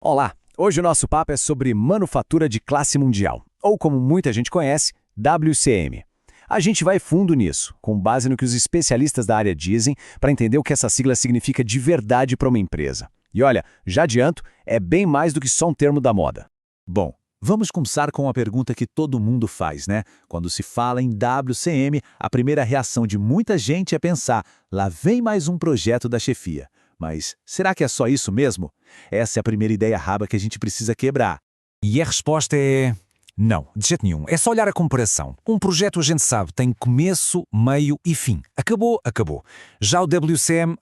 Olá! Hoje o nosso papo é sobre manufatura de classe mundial, ou como muita gente conhece, WCM. A gente vai fundo nisso, com base no que os especialistas da área dizem, para entender o que essa sigla significa de verdade para uma empresa. E olha, já adianto, é bem mais do que só um termo da moda. Bom, vamos começar com uma pergunta que todo mundo faz, né? Quando se fala em WCM, a primeira reação de muita gente é pensar, lá vem mais um projeto da chefia. Mas será que é só isso mesmo? Essa é a primeira ideia raba que a gente precisa quebrar. E a resposta é... não, de jeito nenhum. É só olhar a comparação. Um projeto, a gente sabe, tem começo, meio e fim. Acabou, acabou. Já o WCM,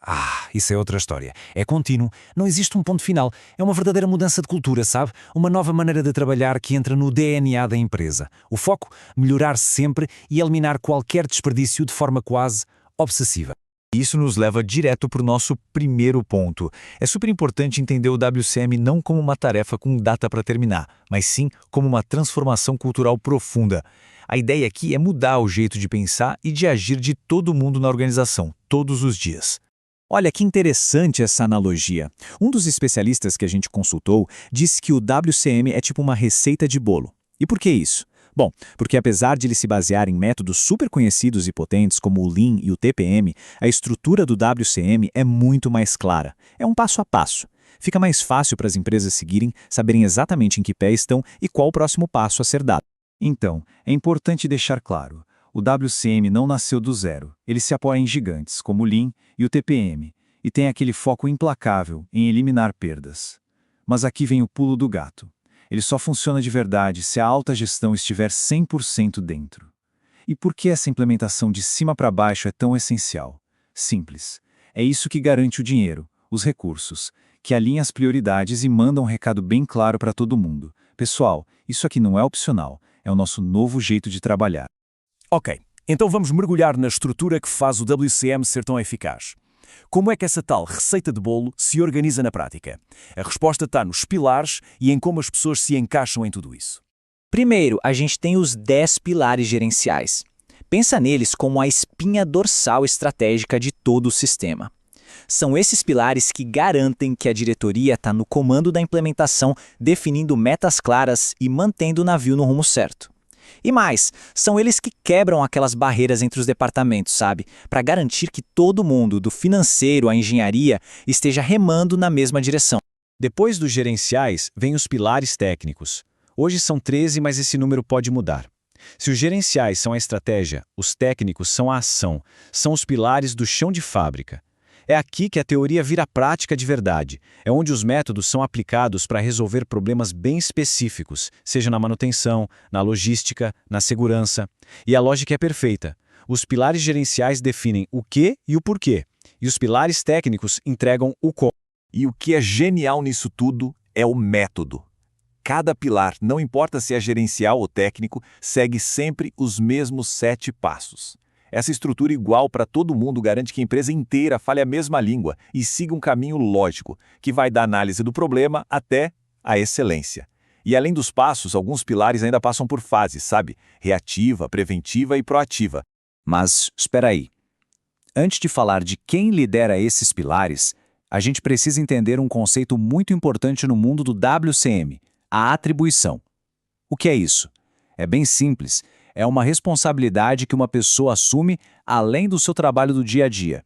isso é outra história. É contínuo, não existe um ponto final. É uma verdadeira mudança de cultura, sabe? Uma nova maneira de trabalhar que entra no DNA da empresa. O foco, melhorar sempre e eliminar qualquer desperdício de forma quase obsessiva. Isso nos leva direto para o nosso primeiro ponto. É super importante entender o WCM não como uma tarefa com data para terminar, mas sim como uma transformação cultural profunda. A ideia aqui é mudar o jeito de pensar e de agir de todo mundo na organização, todos os dias. Olha que interessante essa analogia. Um dos especialistas que a gente consultou disse que o WCM é tipo uma receita de bolo. E por que isso? Bom, porque apesar de ele se basear em métodos super conhecidos e potentes como o Lean e o TPM, a estrutura do WCM é muito mais clara. É um passo a passo. Fica mais fácil para as empresas seguirem, saberem exatamente em que pé estão e qual o próximo passo a ser dado. Então, é importante deixar claro, o WCM não nasceu do zero. Ele se apoia em gigantes, como o Lean e o TPM, e tem aquele foco implacável em eliminar perdas. Mas aqui vem o pulo do gato. Ele só funciona de verdade se a alta gestão estiver 100% dentro. E por que essa implementação de cima para baixo é tão essencial? Simples. É isso que garante o dinheiro, os recursos, que alinha as prioridades e manda um recado bem claro para todo mundo. Pessoal, isso aqui não é opcional, é o nosso novo jeito de trabalhar. Ok, então vamos mergulhar na estrutura que faz o WCM ser tão eficaz. Como é que essa tal receita de bolo se organiza na prática? A resposta está nos pilares e em como as pessoas se encaixam em tudo isso. Primeiro, a gente tem os 10 pilares gerenciais. Pensa neles como a espinha dorsal estratégica de todo o sistema. São esses pilares que garantem que a diretoria está no comando da implementação, definindo metas claras e mantendo o navio no rumo certo. E mais, são eles que quebram aquelas barreiras entre os departamentos, sabe? Para garantir que todo mundo, do financeiro à engenharia, esteja remando na mesma direção. Depois dos gerenciais, vem os pilares técnicos. Hoje são 13, mas esse número pode mudar. Se os gerenciais são a estratégia, os técnicos são a ação, são os pilares do chão de fábrica. É aqui que a teoria vira prática de verdade. É onde os métodos são aplicados para resolver problemas bem específicos, seja na manutenção, na logística, na segurança. E a lógica é perfeita. Os pilares gerenciais definem o que e o porquê, e os pilares técnicos entregam o como. E o que é genial nisso tudo é o método. Cada pilar, não importa se é gerencial ou técnico, segue sempre os mesmos 7 passos. Essa estrutura igual para todo mundo garante que a empresa inteira fale a mesma língua e siga um caminho lógico, que vai da análise do problema até a excelência. E além dos passos, alguns pilares ainda passam por fases, sabe? Reativa, preventiva e proativa. Mas, espera aí. Antes de falar de quem lidera esses pilares, a gente precisa entender um conceito muito importante no mundo do WCM, a atribuição. O que é isso? É bem simples. É uma responsabilidade que uma pessoa assume além do seu trabalho do dia a dia.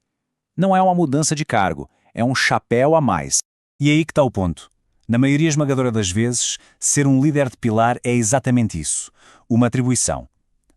Não é uma mudança de cargo, é um chapéu a mais. E aí que está o ponto. Na maioria esmagadora das vezes, ser um líder de pilar é exatamente isso, uma atribuição.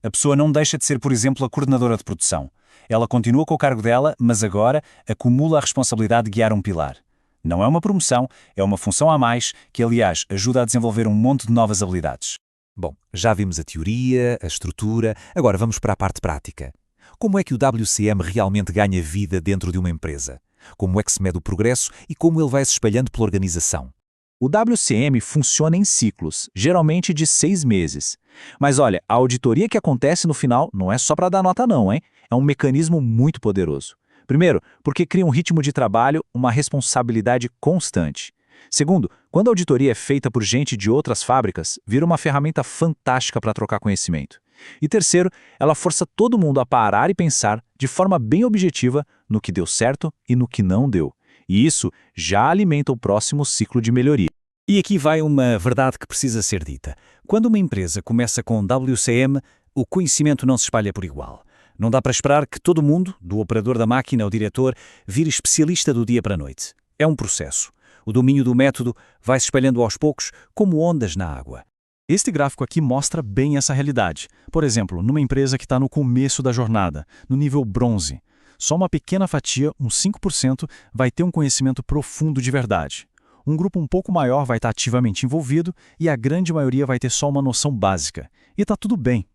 A pessoa não deixa de ser, por exemplo, a coordenadora de produção. Ela continua com o cargo dela, mas agora acumula a responsabilidade de guiar um pilar. Não é uma promoção, é uma função a mais que, aliás, ajuda a desenvolver um monte de novas habilidades. Bom, já vimos a teoria, a estrutura, agora vamos para a parte prática. Como é que o WCM realmente ganha vida dentro de uma empresa? Como é que se mede o progresso e como ele vai se espalhando pela organização? O WCM funciona em ciclos, geralmente de 6 meses. Mas olha, a auditoria que acontece no final não é só para dar nota não, hein? É um mecanismo muito poderoso. Primeiro, porque cria um ritmo de trabalho, uma responsabilidade constante. Segundo, quando a auditoria é feita por gente de outras fábricas, vira uma ferramenta fantástica para trocar conhecimento. E terceiro, ela força todo mundo a parar e pensar de forma bem objetiva no que deu certo e no que não deu. E isso já alimenta o próximo ciclo de melhoria. E aqui vai uma verdade que precisa ser dita. Quando uma empresa começa com WCM, o conhecimento não se espalha por igual. Não dá para esperar que todo mundo, do operador da máquina ao diretor, vire especialista do dia para a noite. É um processo. O domínio do método vai se espalhando aos poucos, como ondas na água. Este gráfico aqui mostra bem essa realidade. Por exemplo, numa empresa que está no começo da jornada, no nível bronze, só uma pequena fatia, uns 5%, vai ter um conhecimento profundo de verdade. Um grupo um pouco maior vai estar ativamente envolvido e a grande maioria vai ter só uma noção básica. E está tudo bem.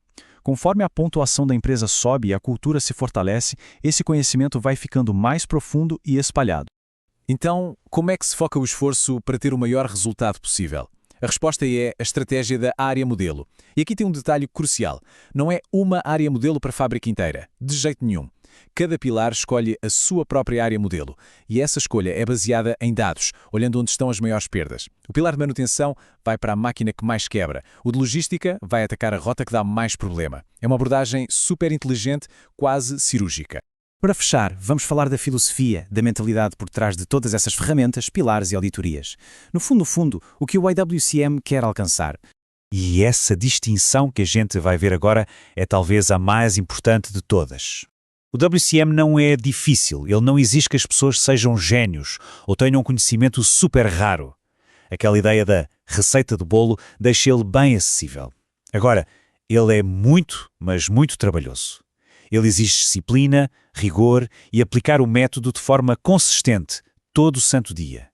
Conforme a pontuação da empresa sobe e a cultura se fortalece, esse conhecimento vai ficando mais profundo e espalhado. Então, como é que se foca o esforço para ter o maior resultado possível? A resposta é a estratégia da área modelo. E aqui tem um detalhe crucial. Não é uma área modelo para a fábrica inteira. De jeito nenhum. Cada pilar escolhe a sua própria área modelo. E essa escolha é baseada em dados, olhando onde estão as maiores perdas. O pilar de manutenção vai para a máquina que mais quebra. O de logística vai atacar a rota que dá mais problema. É uma abordagem super inteligente, quase cirúrgica. Para fechar, vamos falar da filosofia, da mentalidade por trás de todas essas ferramentas, pilares e auditorias. No fundo, o que o IWCM quer alcançar. E essa distinção que a gente vai ver agora é talvez a mais importante de todas. O WCM não é difícil, ele não exige que as pessoas sejam génios ou tenham um conhecimento super raro. Aquela ideia da receita do bolo deixa ele bem acessível. Agora, ele é muito, mas muito trabalhoso. Ele exige disciplina, rigor e aplicar o método de forma consistente, todo o santo dia.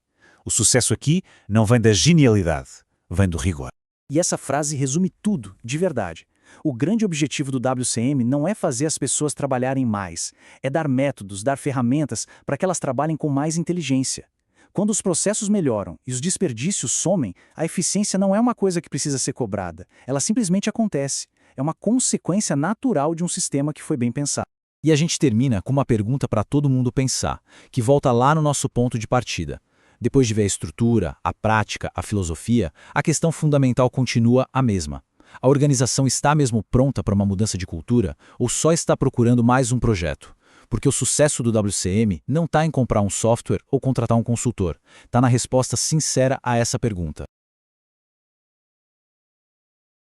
O sucesso aqui não vem da genialidade, vem do rigor. E essa frase resume tudo, de verdade. O grande objetivo do WCM não é fazer as pessoas trabalharem mais, é dar métodos, dar ferramentas para que elas trabalhem com mais inteligência. Quando os processos melhoram e os desperdícios somem, a eficiência não é uma coisa que precisa ser cobrada, ela simplesmente acontece. É uma consequência natural de um sistema que foi bem pensado. E a gente termina com uma pergunta para todo mundo pensar, que volta lá no nosso ponto de partida. Depois de ver a estrutura, a prática, a filosofia, a questão fundamental continua a mesma. A organização está mesmo pronta para uma mudança de cultura ou só está procurando mais um projeto? Porque o sucesso do WCM não está em comprar um software ou contratar um consultor. Está na resposta sincera a essa pergunta.